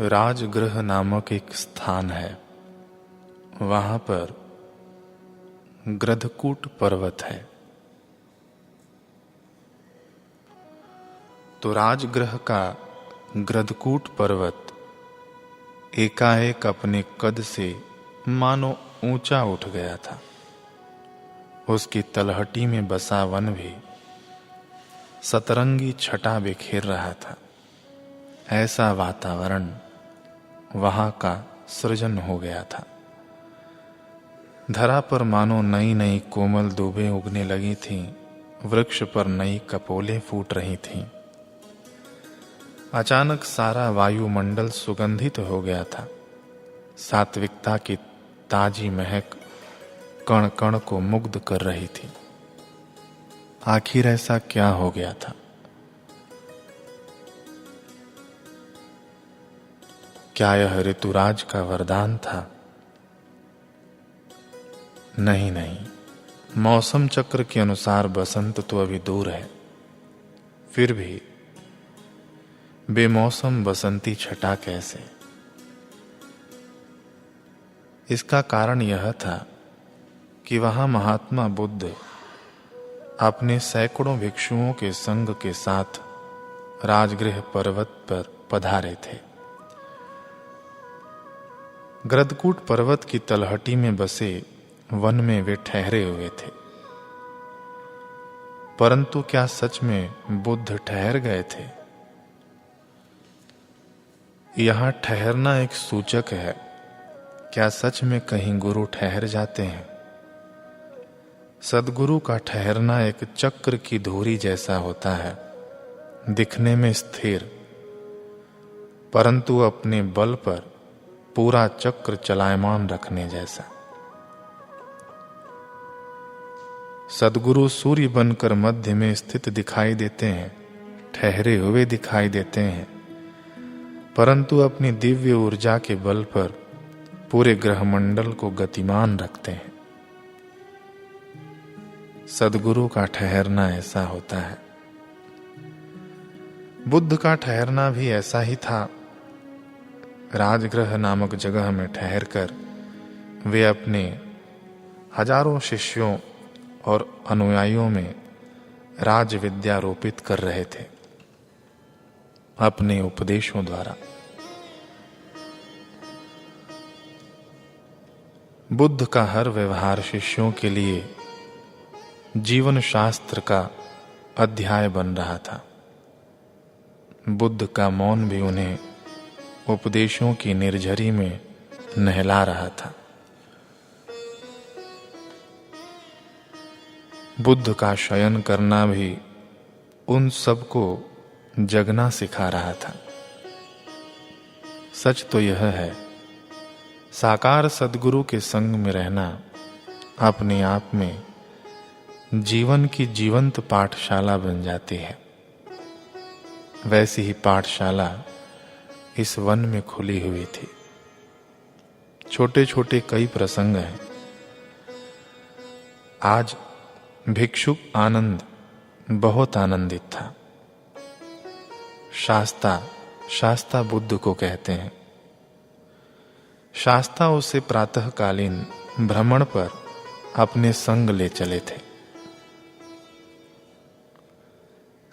राजगृह नामक एक स्थान है। वहां पर गृधकूट पर्वत है। तो राजगृह का गृधकूट पर्वत एकाएक अपने कद से मानो ऊंचा उठ गया था। उसकी तलहटी में बसा वन भी सतरंगी छटा बिखेर रहा था। ऐसा वातावरण वहां का सृजन हो गया था। धरा पर मानो नई नई कोमल दूबें उगने लगी थीं, वृक्ष पर नई कपोलें फूट रही थीं। अचानक सारा वायुमंडल सुगंधित हो गया था। सात्विकता की ताजी महक कण कण को मुग्ध कर रही थी। आखिर ऐसा क्या हो गया था? क्या यह ऋतुराज का वरदान था? नहीं नहीं, मौसम चक्र के अनुसार बसंत तो अभी दूर है। फिर भी बेमौसम बसंती छटा कैसे? इसका कारण यह था कि वहां महात्मा बुद्ध अपने सैकड़ों भिक्षुओं के संग के साथ राजगृह पर्वत पर पधारे थे। गृधकूट पर्वत की तलहटी में बसे वन में वे ठहरे हुए थे। परंतु क्या सच में बुद्ध ठहर गए थे? यहां ठहरना एक सूचक है। क्या सच में कहीं गुरु ठहर जाते हैं? सद्गुरु का ठहरना एक चक्र की धुरी जैसा होता है, दिखने में स्थिर, परंतु अपने बल पर पूरा चक्र चलायमान रखने जैसा। सद्गुरु सूर्य बनकर मध्य में स्थित दिखाई देते हैं, ठहरे हुए दिखाई देते हैं, परंतु अपनी दिव्य ऊर्जा के बल पर पूरे ग्रहमंडल को गतिमान रखते हैं। सद्गुरु का ठहरना ऐसा होता है। बुद्ध का ठहरना भी ऐसा ही था। राजगृह नामक जगह में ठहरकर वे अपने हजारों शिष्यों और अनुयायियों में राज विद्या रोपित कर रहे थे अपने उपदेशों द्वारा। बुद्ध का हर व्यवहार शिष्यों के लिए जीवन शास्त्र का अध्याय बन रहा था। बुद्ध का मौन भी उन्हें उपदेशों की निर्झरी में नहला रहा था। बुद्ध का शयन करना भी उन सबको जगना सिखा रहा था। सच तो यह है, साकार सद्गुरु के संग में रहना अपने आप में जीवन की जीवंत पाठशाला बन जाती है। वैसी ही पाठशाला इस वन में खुली हुई थी। छोटे छोटे कई प्रसंग हैं। आज भिक्षुक आनंद बहुत आनंदित था। शास्ता बुद्ध को कहते हैं। शास्ता उसे प्रातःकालीन भ्रमण पर अपने संग ले चले थे।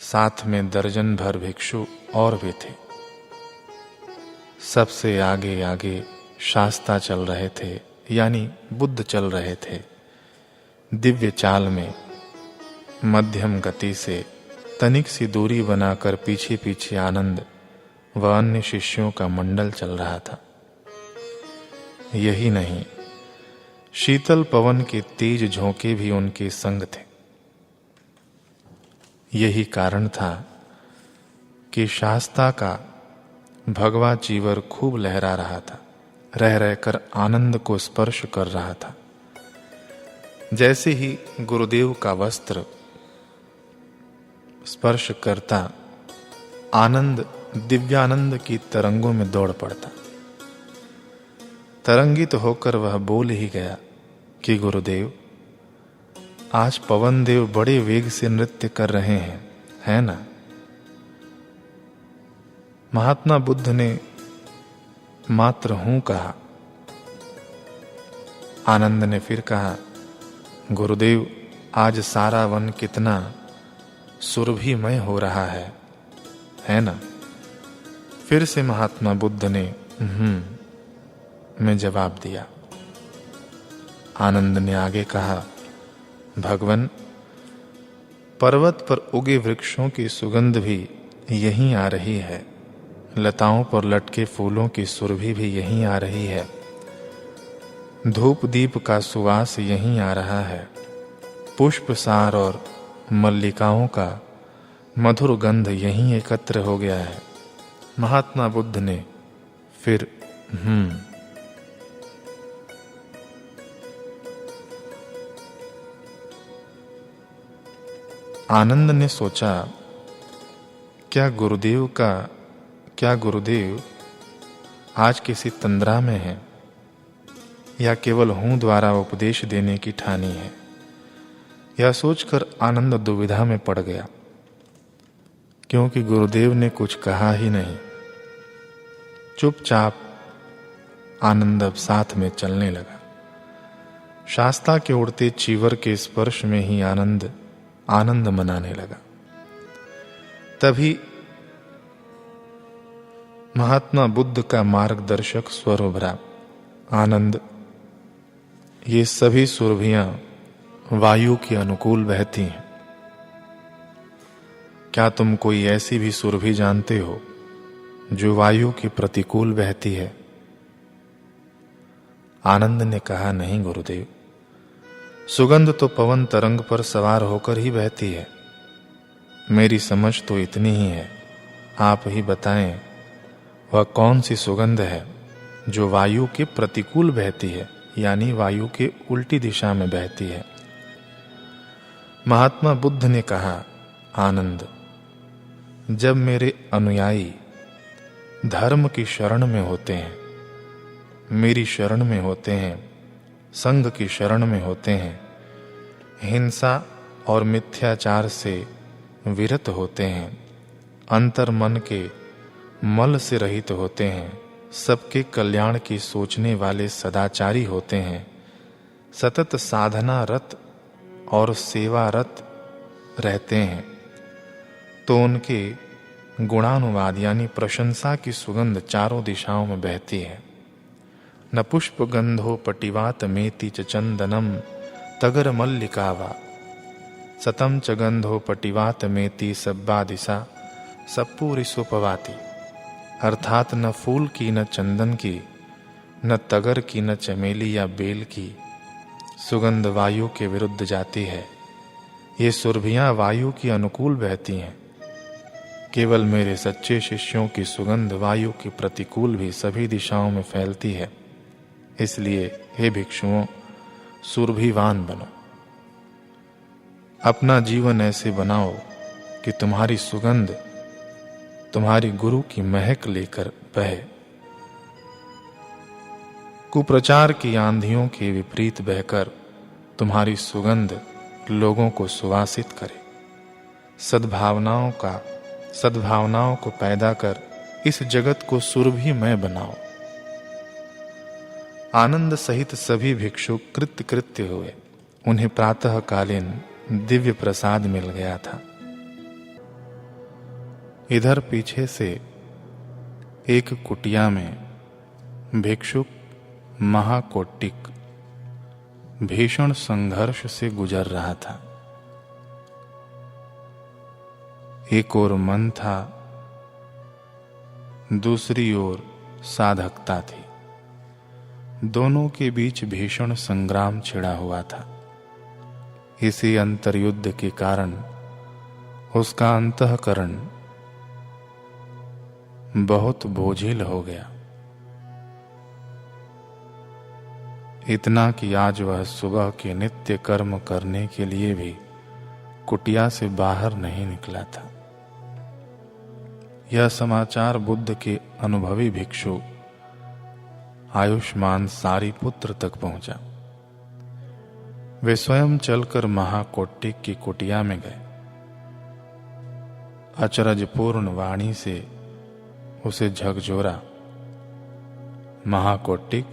साथ में दर्जन भर भिक्षु और भी थे। सबसे आगे आगे शास्ता चल रहे थे, यानी बुद्ध चल रहे थे। दिव्य चाल में मध्यम गति से तनिक सी दूरी बनाकर पीछे पीछे आनंद व अन्य शिष्यों का मंडल चल रहा था। यही नहीं, शीतल पवन के तेज झोंके भी उनके संग थे। यही कारण था कि शास्ता का भगवा चीवर खूब लहरा रहा था, रह रहकर आनंद को स्पर्श कर रहा था। जैसे ही गुरुदेव का वस्त्र स्पर्श करता, आनंद दिव्यानंद की तरंगों में दौड़ पड़ता। तरंगित होकर वह बोल ही गया कि गुरुदेव, आज पवन देव बड़े वेग से नृत्य कर रहे हैं, है ना? महात्मा बुद्ध ने मात्र हूं कहा। आनंद ने फिर कहा, गुरुदेव, आज सारा वन कितना सुरभिमय हो रहा है ना? फिर से महात्मा बुद्ध ने में जवाब दिया। आनंद ने आगे कहा, भगवन, पर्वत पर उगे वृक्षों की सुगंध भी यहीं आ रही है, लताओं पर लटके फूलों की सुरभि भी यहीं आ रही है, धूप दीप का सुवास यहीं आ रहा है, पुष्प सार और मल्लिकाओं का मधुर गंध यहीं एकत्र हो गया है। महात्मा बुद्ध ने फिर आनंद ने सोचा, क्या गुरुदेव आज किसी तंद्रा में है या केवल हूं द्वारा उपदेश देने की ठानी है? यह सोचकर आनंद दुविधा में पड़ गया, क्योंकि गुरुदेव ने कुछ कहा ही नहीं। चुपचाप आनंद अब साथ में चलने लगा। शास्ता के उड़ते चीवर के स्पर्श में ही आनंद मनाने लगा। तभी महात्मा बुद्ध का मार्गदर्शक स्वर उभरा, आनंद, ये सभी सुरभियां वायु के अनुकूल बहती हैं। क्या तुम कोई ऐसी भी सुरभि जानते हो जो वायु के प्रतिकूल बहती है? आनंद ने कहा, नहीं गुरुदेव, सुगंध तो पवन तरंग पर सवार होकर ही बहती है। मेरी समझ तो इतनी ही है, आप ही बताएं वह कौन सी सुगंध है जो वायु के प्रतिकूल बहती है, यानी वायु के उल्टी दिशा में बहती है। महात्मा बुद्ध ने कहा, आनंद, जब मेरे अनुयायी धर्म की शरण में होते हैं, मेरी शरण में होते हैं, संघ की शरण में होते हैं, हिंसा और मिथ्याचार से विरत होते हैं, अंतर मन के मल से रहित होते हैं, सबके कल्याण की सोचने वाले सदाचारी होते हैं, सतत साधना रत और सेवारत रहते हैं, तो उनके गुणानुवाद यानी प्रशंसा की सुगंध चारों दिशाओं में बहती है। न पुष्प गंधो पटिवात मेति च चंदनम तगर मल्लिका वा, सतम च गंधो पटिवात मेति सब्बा दिशा सपूरी सुपवाती। अर्थात न फूल की, न चंदन की, न तगर की, न चमेली या बेल की सुगंध वायु के विरुद्ध जाती है। ये सुरभियां वायु की अनुकूल बहती हैं। केवल मेरे सच्चे शिष्यों की सुगंध वायु की प्रतिकूल भी सभी दिशाओं में फैलती है। इसलिए हे भिक्षुओं, सुरभिवान बनो। अपना जीवन ऐसे बनाओ कि तुम्हारी सुगंध तुम्हारी गुरु की महक लेकर बहे। कुप्रचार की आंधियों के विपरीत बहकर तुम्हारी सुगंध लोगों को सुवासित करे। सद्भावनाओं को पैदा कर इस जगत को सुरभिमय बनाओ। आनंद सहित सभी भिक्षु कृत्य हुए। उन्हें प्रातःकालीन दिव्य प्रसाद मिल गया था। इधर पीछे से एक कुटिया में भिक्षुक महाकोटिक भीषण संघर्ष से गुजर रहा था। एक ओर मन था, दूसरी ओर साधकता थी। दोनों के बीच भीषण संग्राम छिड़ा हुआ था। इसी अंतर्युद्ध के कारण उसका अंतःकरण बहुत बोझिल हो गया। इतना कि आज वह सुबह के नित्य कर्म करने के लिए भी कुटिया से बाहर नहीं निकला था। यह समाचार बुद्ध के अनुभवी भिक्षु आयुष्मान सारीपुत्र तक पहुंचा। वे स्वयं चलकर महाकोटिक की कुटिया में गए। अचरजपूर्ण वाणी से उसे झकझोरा, महाकोटिक,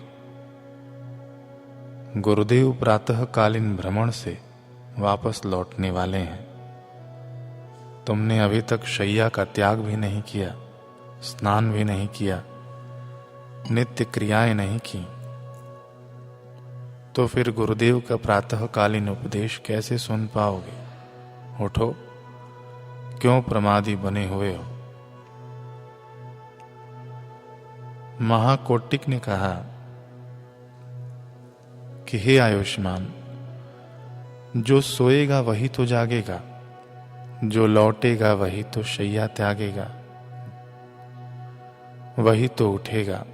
गुरुदेव प्रातःकालीन भ्रमण से वापस लौटने वाले हैं। तुमने अभी तक शैया का त्याग भी नहीं किया, स्नान भी नहीं किया, नित्य क्रियाएं नहीं की, तो फिर गुरुदेव का प्रातःकालीन उपदेश कैसे सुन पाओगे? उठो, क्यों प्रमादी बने हुए हो? महाकोटिक ने कहा कि हे आयुष्मान, जो सोएगा वही तो जागेगा, जो लौटेगा वही तो शैया त्यागेगा, वही तो उठेगा,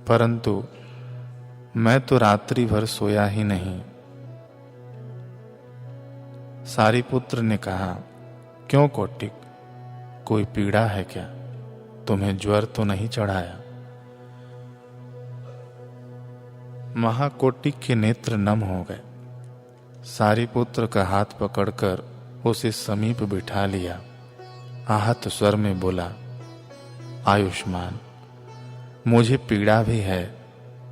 परंतु मैं तो रात्रि भर सोया ही नहीं। सारीपुत्र ने कहा, क्यों कोटिक, कोई पीड़ा है क्या? तुम्हें ज्वर तो नहीं चढ़ाया? महाकोटिक के नेत्र नम हो गए। सारीपुत्र का हाथ पकड़कर उसे समीप बिठा लिया। आहत स्वर में बोला, आयुष्मान, मुझे पीड़ा भी है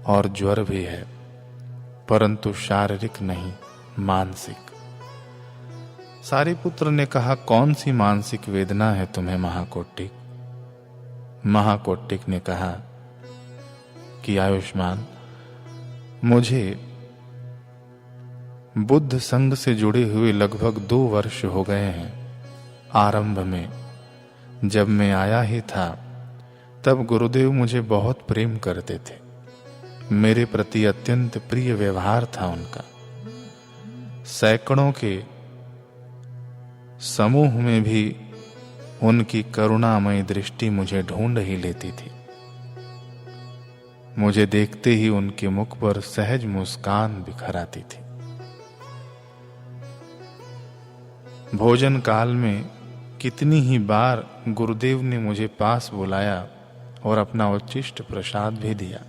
और ज्वर भी है, परंतु शारीरिक नहीं, मानसिक। सारीपुत्र ने कहा, कौन सी मानसिक वेदना है तुम्हें महाकोटिक? महाकोटिक ने कहा कि आयुष्मान, मुझे बुद्ध संघ से जुड़े हुए लगभग 2 वर्ष हो गए हैं। आरंभ में जब मैं आया ही था तब गुरुदेव मुझे बहुत प्रेम करते थे। मेरे प्रति अत्यंत प्रिय व्यवहार था उनका। सैकड़ों के समूह में भी उनकी करुणामयी दृष्टि मुझे ढूंढ ही लेती थी। मुझे देखते ही उनके मुख पर सहज मुस्कान बिखर आती थी। भोजन काल में कितनी ही बार गुरुदेव ने मुझे पास बुलाया और अपना उच्चिष्ट प्रसाद भी दिया।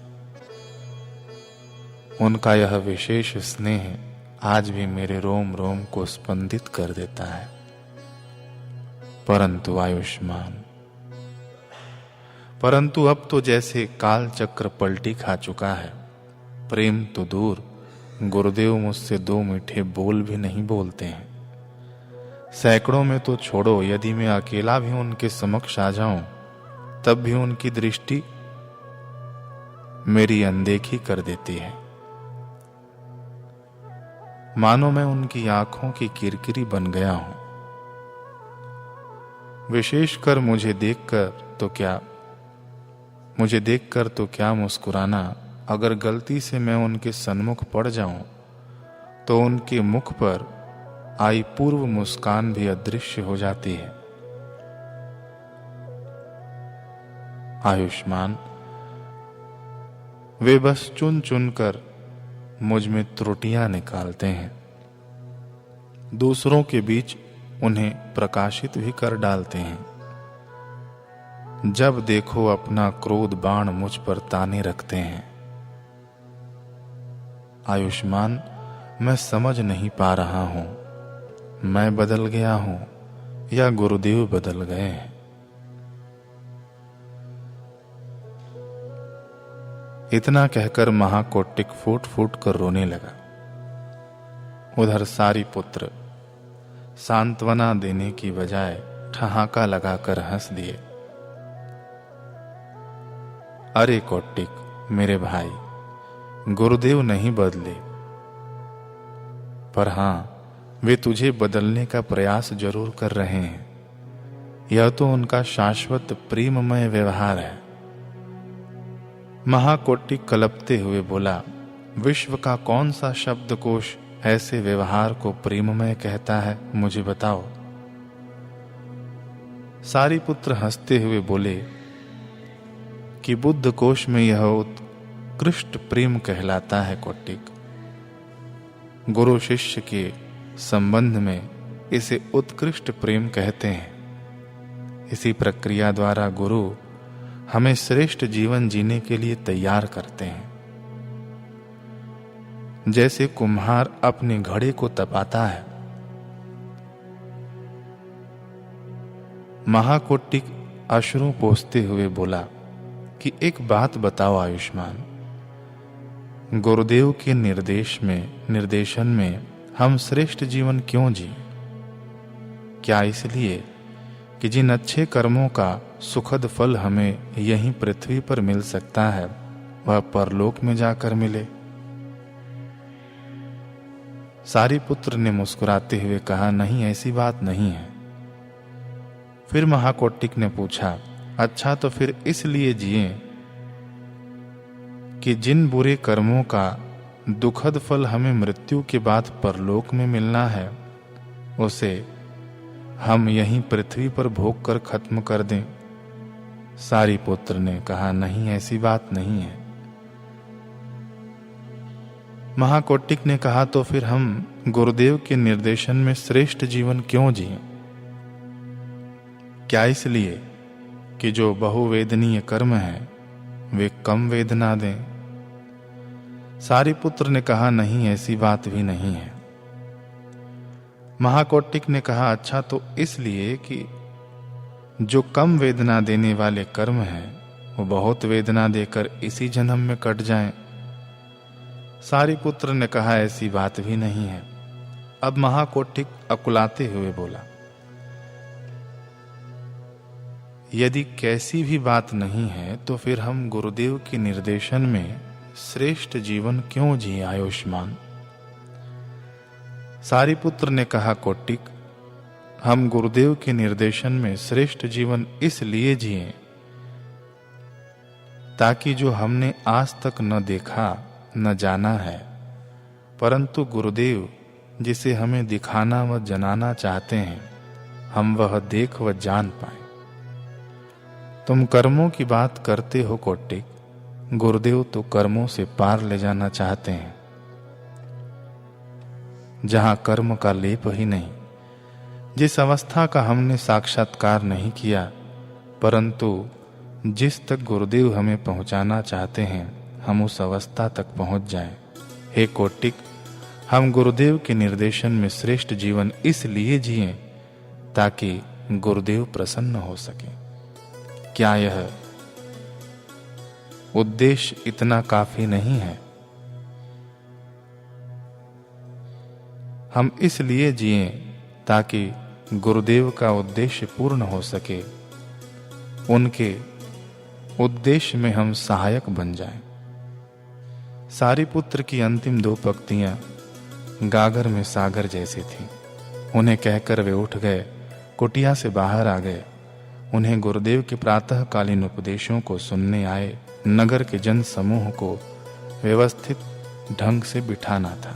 उनका यह विशेष स्नेह आज भी मेरे रोम रोम को स्पंदित कर देता है। परंतु आयुष्मान, परंतु अब तो जैसे काल चक्र पलटी खा चुका है। प्रेम तो दूर, गुरुदेव मुझसे 2 मीठे बोल भी नहीं बोलते हैं। सैकड़ों में तो छोड़ो, यदि मैं अकेला भी उनके समक्ष आ जाऊं तब भी उनकी दृष्टि मेरी अनदेखी कर देती है। मानो मैं उनकी आंखों की किरकिरी बन गया हूं। विशेषकर मुझे देखकर तो क्या मुस्कुराना, अगर गलती से मैं उनके सन्मुख पड़ जाऊं तो उनके मुख पर आई पूर्व मुस्कान भी अदृश्य हो जाती है। आयुष्मान, वे बस चुन चुन कर मुझ में त्रुटियां निकालते हैं, दूसरों के बीच उन्हें प्रकाशित भी कर डालते हैं। जब देखो अपना क्रोध बाण मुझ पर ताने रखते हैं। आयुष्मान, मैं समझ नहीं पा रहा हूं, मैं बदल गया हूं या गुरुदेव बदल गए हैं। इतना कहकर महाकोटिक फूट फूट कर रोने लगा। उधर सारीपुत्र सांत्वना देने की बजाय ठहाका लगाकर हंस दिए। अरे कोटिक, मेरे भाई, गुरुदेव नहीं बदले, पर हां, वे तुझे बदलने का प्रयास जरूर कर रहे हैं। यह तो उनका शाश्वत प्रेममय व्यवहार है। महाकोटिक कलपते हुए बोला, विश्व का कौन सा शब्दकोश ऐसे व्यवहार को प्रेममय कहता है, मुझे बताओ। सारीपुत्र हंसते हुए बोले कि बुद्ध कोश में यह उत्कृष्ट प्रेम कहलाता है कोटिक। गुरु शिष्य के संबंध में इसे उत्कृष्ट प्रेम कहते हैं। इसी प्रक्रिया द्वारा गुरु हमें श्रेष्ठ जीवन जीने के लिए तैयार करते हैं। जैसे कुम्हार अपने घड़े को तपाता है। महाकोटिक अश्रु पोंछते हुए बोला कि एक बात बताओ आयुष्मान, गुरुदेव के निर्देशन में हम श्रेष्ठ जीवन क्यों जिए? क्या इसलिए कि जिन अच्छे कर्मों का सुखद फल हमें यहीं पृथ्वी पर मिल सकता है वह परलोक में जाकर मिले? सारीपुत्र ने मुस्कुराते हुए कहा, नहीं, ऐसी बात नहीं है। फिर महाकौटिक ने पूछा, अच्छा तो फिर इसलिए जिए कि जिन बुरे कर्मों का दुखद फल हमें मृत्यु के बाद परलोक में मिलना है उसे हम यहीं पृथ्वी पर भोग कर खत्म कर दें? सारीपुत्र ने कहा, नहीं, ऐसी बात नहीं है। महाकौटिक ने कहा, तो फिर हम गुरुदेव के निर्देशन में श्रेष्ठ जीवन क्यों जिए? क्या इसलिए कि जो बहुवेदनीय कर्म है वे कम वेदना दें? सारीपुत्र ने कहा, नहीं, ऐसी बात भी नहीं है। महाकौटिक ने कहा, अच्छा तो इसलिए कि जो कम वेदना देने वाले कर्म हैं वो बहुत वेदना देकर इसी जन्म में कट जाएं। सारीपुत्र ने कहा, ऐसी बात भी नहीं है। अब महाकौटिक अकुलाते हुए बोला, यदि कैसी भी बात नहीं है तो फिर हम गुरुदेव के निर्देशन में श्रेष्ठ जीवन क्यों जिए आयुष्मान? सारीपुत्र ने कहा, कौटिक, हम गुरुदेव के निर्देशन में श्रेष्ठ जीवन इसलिए जिए ताकि जो हमने आज तक न देखा न जाना है, परंतु गुरुदेव जिसे हमें दिखाना व जनाना चाहते हैं हम वह देख व जान पाए। तुम कर्मों की बात करते हो कौटिक, गुरुदेव तो कर्मों से पार ले जाना चाहते हैं, जहां कर्म का लेप ही नहीं। जिस अवस्था का हमने साक्षात्कार नहीं किया परंतु जिस तक गुरुदेव हमें पहुंचाना चाहते हैं हम उस अवस्था तक पहुंच जाएं। हे कौटिक, हम गुरुदेव के निर्देशन में श्रेष्ठ जीवन इसलिए जिए ताकि गुरुदेव प्रसन्न हो सके। क्या यह उद्देश्य इतना काफी नहीं है? हम इसलिए जिए ताकि गुरुदेव का उद्देश्य पूर्ण हो सके, उनके उद्देश्य में हम सहायक बन जाएं। सारीपुत्र की अंतिम दो पंक्तियां गागर में सागर जैसी थीं। उन्हें कहकर वे उठ गए, कुटिया से बाहर आ गए। उन्हें गुरुदेव के प्रातःकालीन उपदेशों को सुनने आए नगर के जन समूह को व्यवस्थित ढंग से बिठाना था।